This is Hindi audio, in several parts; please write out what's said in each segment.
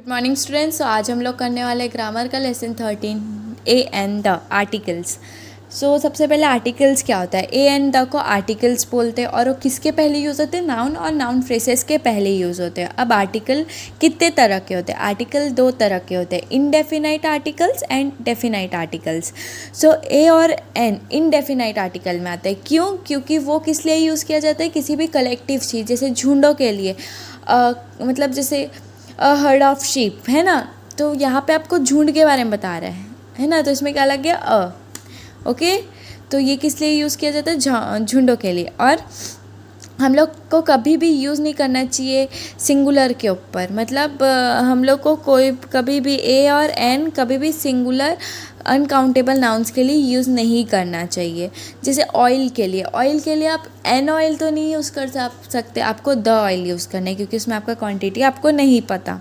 Good morning students. आज हम लोग करने वाले ग्रामर का lesson 13 A and the articles. सबसे पहले आर्टिकल्स क्या होता है। ए एंड द को आर्टिकल्स बोलते हैं और वो किसके पहले यूज़ होते हैं, नाउन और नाउन फ्रेसेस के पहले यूज़ होते हैं। अब आर्टिकल कितने तरह के होते हैं, आर्टिकल दो तरह के होते हैं, indefinite articles and definite articles. A और एन इनडेफिनाइट आर्टिकल में आते हैं। क्यों? क्योंकि वो किस लिए यूज़ किया जाता है, किसी भी कलेक्टिव चीज़ जैसे झुंडों के लिए, मतलब जैसे हर्ड ऑफ शीप है ना, तो यहाँ पे आपको झुंड के बारे में बता रहा है ना, तो इसमें क्या लग गया ओके। तो ये किस लिए यूज़ किया जाता है, झुंडों के लिए। और हम लोग को कभी भी यूज़ नहीं करना चाहिए सिंगुलर के ऊपर, मतलब हम लोग को कोई कभी भी ए और एन कभी भी सिंगुलर अनकाउंटेबल नाउन्स के लिए यूज़ नहीं करना चाहिए। जैसे ऑयल के लिए आप एन ऑयल तो नहीं यूज़ कर सकते, आपको द ऑयल यूज़ करना है क्योंकि उसमें आपका क्वांटिटी आपको नहीं पता।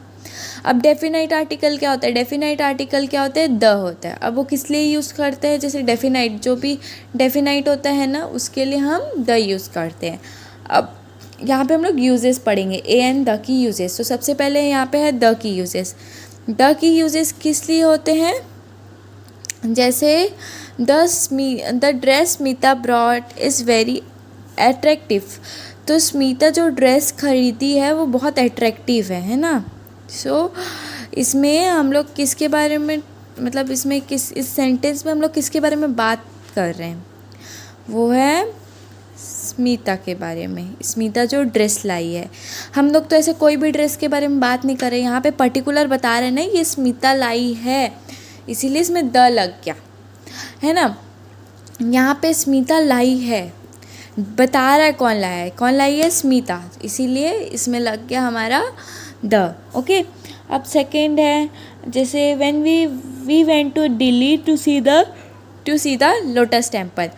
अब डेफिनाइट आर्टिकल क्या होता है, डेफिनाइट आर्टिकल क्या होता है, द होता है। अब वो किस लिए यूज़ करते हैं, जैसे डेफिनाइट, जो भी डेफिनाइट होता है ना उसके लिए हम द यूज़ करते हैं। अब यहाँ पे हम लोग यूजेस पढ़ेंगे, A and the key uses. तो सबसे पहले यहाँ पे है the key uses. The key uses किस लिए होते हैं, जैसे the dress Smita brought is very attractive. तो स्मिता जो ड्रेस खरीदी है वो बहुत अट्रैक्टिव है ना। इसमें हम लोग किसके बारे में, मतलब इस सेंटेंस में हम लोग किसके बारे में बात कर रहे हैं, वो है स्मिता के बारे में। स्मिता जो ड्रेस लाई है, हम लोग तो ऐसे कोई भी ड्रेस के बारे में बात नहीं कर रहे, यहाँ पे पर्टिकुलर बता रहे हैं ना ये स्मिता लाई है, इसीलिए इसमें द लग गया है ना। यहाँ पे स्मिता लाई है, बता रहा है कौन लाई है, स्मिता, इसीलिए इसमें लग गया हमारा द। ओके। अब सेकेंड है, जैसे when we went to Delhi to see the lotus Temple.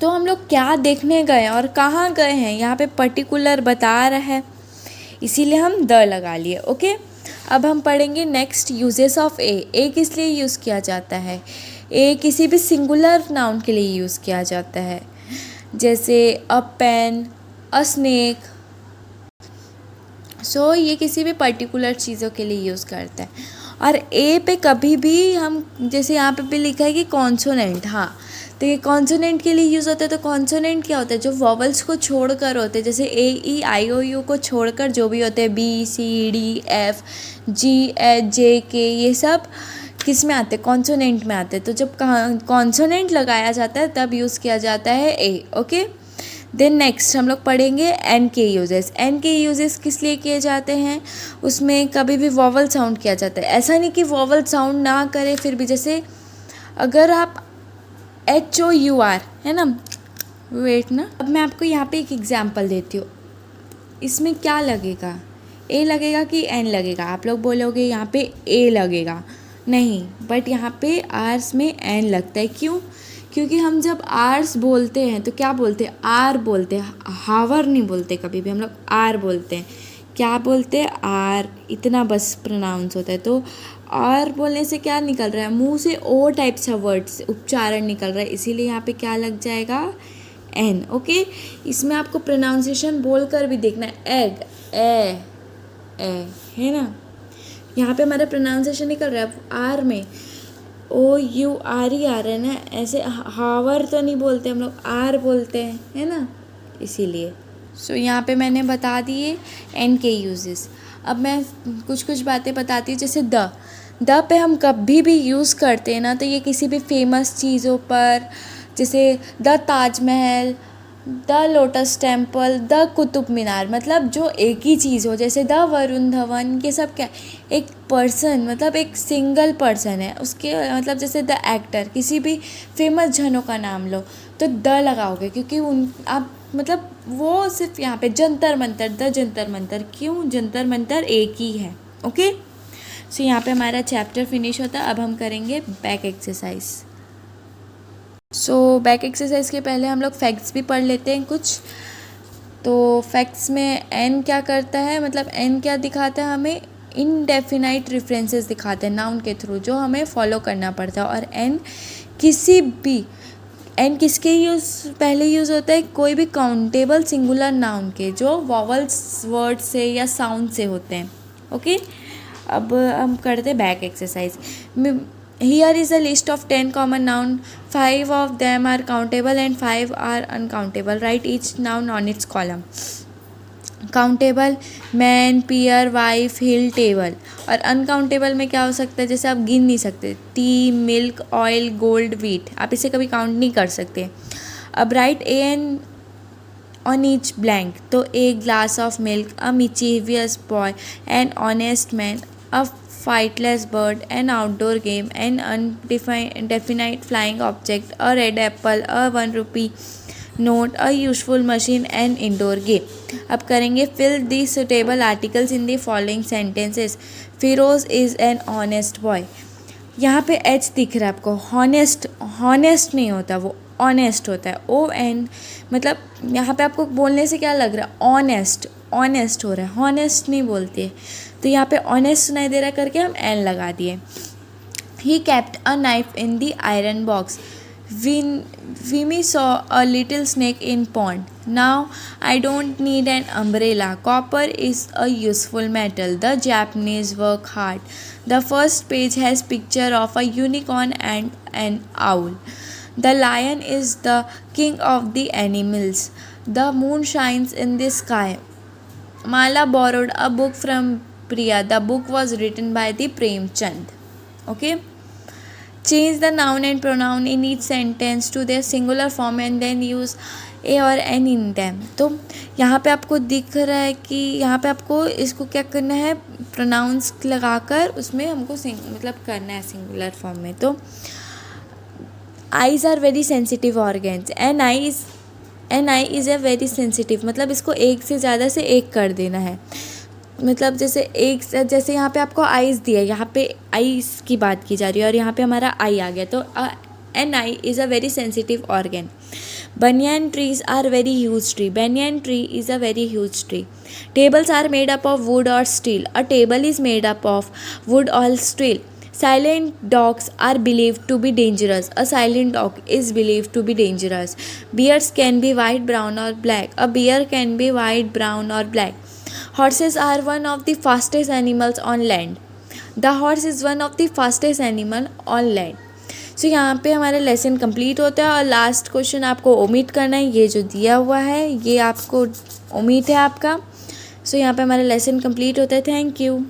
तो हम लोग क्या देखने गए और कहाँ गए हैं, यहाँ पे पर्टिकुलर बता रहा है, इसीलिए हम द लगा लिए। ओके। अब हम पढ़ेंगे नेक्स्ट यूजेस ऑफ ए किस लिए यूज़ किया जाता है। ए किसी भी सिंगुलर नाउन के लिए यूज़ किया जाता है, जैसे अ पेन, अ स्नेक। ये किसी भी पर्टिकुलर चीज़ों के लिए यूज़ करता है। और ए पे कभी भी हम, जैसे यहाँ पे भी लिखा है कि कॉन्सोनेंट, हाँ, तो ये कॉन्सोनेंट के लिए यूज़ होता है। तो कॉन्सोनेंट क्या होता है, जो वॉवल्स को छोड़कर होते हैं, जैसे ए ई आई ओ यू को छोड़कर जो भी होते हैं, B C D F G H J K, ये सब किस में आते हैं, कॉन्सोनेंट में आते हैं। तो जब कॉन्सोनेंट लगाया जाता है तब यूज़ किया जाता है ए। ओके। देन नेक्स्ट हम लोग पढ़ेंगे एन के यूजेस। एन के यूजेस किस लिए किए जाते हैं, उसमें कभी भी वॉवल साउंड किया जाता है। ऐसा नहीं कि वॉवल साउंड ना करे फिर भी, जैसे अगर आप HOUR है ना, वेट ना, अब मैं आपको यहाँ पे एक एग्जांपल देती हूँ। इसमें क्या लगेगा, ए लगेगा कि एन लगेगा, आप लोग बोलोगे यहाँ पे ए लगेगा, नहीं, बट यहाँ पे आर्स में एन लगता है। क्यों? क्योंकि हम जब आर्स बोलते हैं तो क्या बोलते हैं, आर बोलते हैं, हावर नहीं बोलते कभी भी, हम लोग आर बोलते हैं। क्या बोलते हैं, आर, इतना बस प्रोनाउंस होता है। तो आर बोलने से क्या निकल रहा है, मुंह से ओ टाइप सा वर्ड्स उच्चारण निकल रहा है, इसीलिए यहाँ पे क्या लग जाएगा, एन। ओके। इसमें आपको प्रोनाउंसिएशन बोल कर भी देखना है, एग, ए है ना, यहाँ पे हमारा प्रोनाउंसिएशन निकल रहा है आर में, OUR ही आ रहा है ना, ऐसे हावर तो नहीं बोलते हम लोग, आर बोलते हैं, है ना, इसीलिए। यहाँ पे मैंने बता दिए एन के यूजेस। अब मैं कुछ बातें बताती हूँ, जैसे द पे हम कभी भी यूज़ करते हैं ना, तो ये किसी भी फेमस चीज़ों पर, जैसे the Taj Mahal, the lotus temple, the Qutub Minar, मतलब जो एक ही चीज़ हो, जैसे द वरुण धवन, ये सब क्या, एक पर्सन, मतलब एक सिंगल पर्सन है उसके, मतलब जैसे द एक्टर, किसी भी फेमस जनों का नाम लो तो द लगाओगे, क्योंकि आप मतलब वो सिर्फ यहाँ पे जंतर मंतर, द जंतर मंतर, क्यों, जंतर मंतर एक ही है। ओके। यहाँ पे हमारा चैप्टर फिनिश होता है। अब हम करेंगे बैक एक्सरसाइज। बैक एक्सरसाइज के पहले हम लोग फैक्ट्स भी पढ़ लेते हैं कुछ। तो फैक्ट्स में एन क्या करता है, मतलब एन क्या दिखाता है हमें, इनडेफिनाइट रेफरेंसेस दिखाते हैं नाउन के थ्रू, जो हमें फॉलो करना पड़ता है। और एन किसके पहले यूज़ होता है, कोई भी काउंटेबल सिंगुलर नाउन के, जो वॉवल्स वर्ड से या साउंड से होते हैं। ओके। अब हम करते back exercise. Here is a list of 10 common noun, 5 of them are countable and 5 are uncountable. Write each noun on its column. Countable man, pear, wife, hill, table. और अनकाउंटेबल में क्या हो सकता है, जैसे आप गिन नहीं सकते, tea, milk, oil, gold, wheat, आप इसे कभी काउंट नहीं कर सकते। अब write a an on each blank, तो a glass of milk, a mischievous boy, an honest man, a fightless bird, an outdoor game, an undefinite flying object, a red apple, a 1 rupee note, a useful machine, an indoor game. अब करेंगे fill the suitable articles in the following sentences. Firoz is an honest boy. यहाँ पे एच दिख रहा है आपको, हॉनेस्ट, हॉनेस्ट नहीं होता, वो ऑनेस्ट होता है, ओ एन, मतलब यहाँ पे आपको बोलने से क्या लग रहा है, ऑनेस्ट, ऑनेस्ट हो रहा है, हॉनेस्ट नहीं बोलते, तो यहाँ पे ऑनेस्ट सुनाई दे रहा है करके हम एन लगा दिए। ही kept a knife in the iron box. Vimy saw a little snake in pond. Now I don't need an umbrella. Copper is a useful metal. The Japanese work hard. The first page has picture of a unicorn and an owl. The lion is the king of the animals. The moon shines in the sky. Mala borrowed a book from Priya. The book was written by the Premchand. Okay. Change the noun and pronoun in each sentence to their singular form and then use a or an in them. तो यहाँ पे आपको दिख रहा है कि यहाँ पे आपको इसको क्या करना है, प्रोनाउंस लगाकर उसमें हमको मतलब करना है सिंगुलर फॉर्म में। तो eyes are very sensitive organs, an eye is a very sensitive, मतलब इसको एक से ज़्यादा से एक कर देना है, मतलब जैसे एक, जैसे यहाँ पे आपको आइज़ दिया, यहाँ पे आइज़ की बात की जा रही है और यहाँ पे हमारा आई आ गया, तो an eye is a very sensitive organ. Banyan trees are very huge tree, banyan tree is a very huge tree. Tables are made up of wood और steel, a table is made up of wood और steel. Silent dogs are believed to be dangerous. A silent dog is believed to be dangerous. Bears can be white, brown or black. A bear can be white, brown or black. Horses are one of the fastest animals on land. The horse is one of the fastest animal on land. सो यहाँ पे हमारा लेसन कंप्लीट होता है और लास्ट क्वेश्चन आपको ओमिट करना है, ये जो दिया हुआ है ये आपको ओमिट है आपका। सो यहाँ पे हमारा लेसन कंप्लीट होता है। Thank you.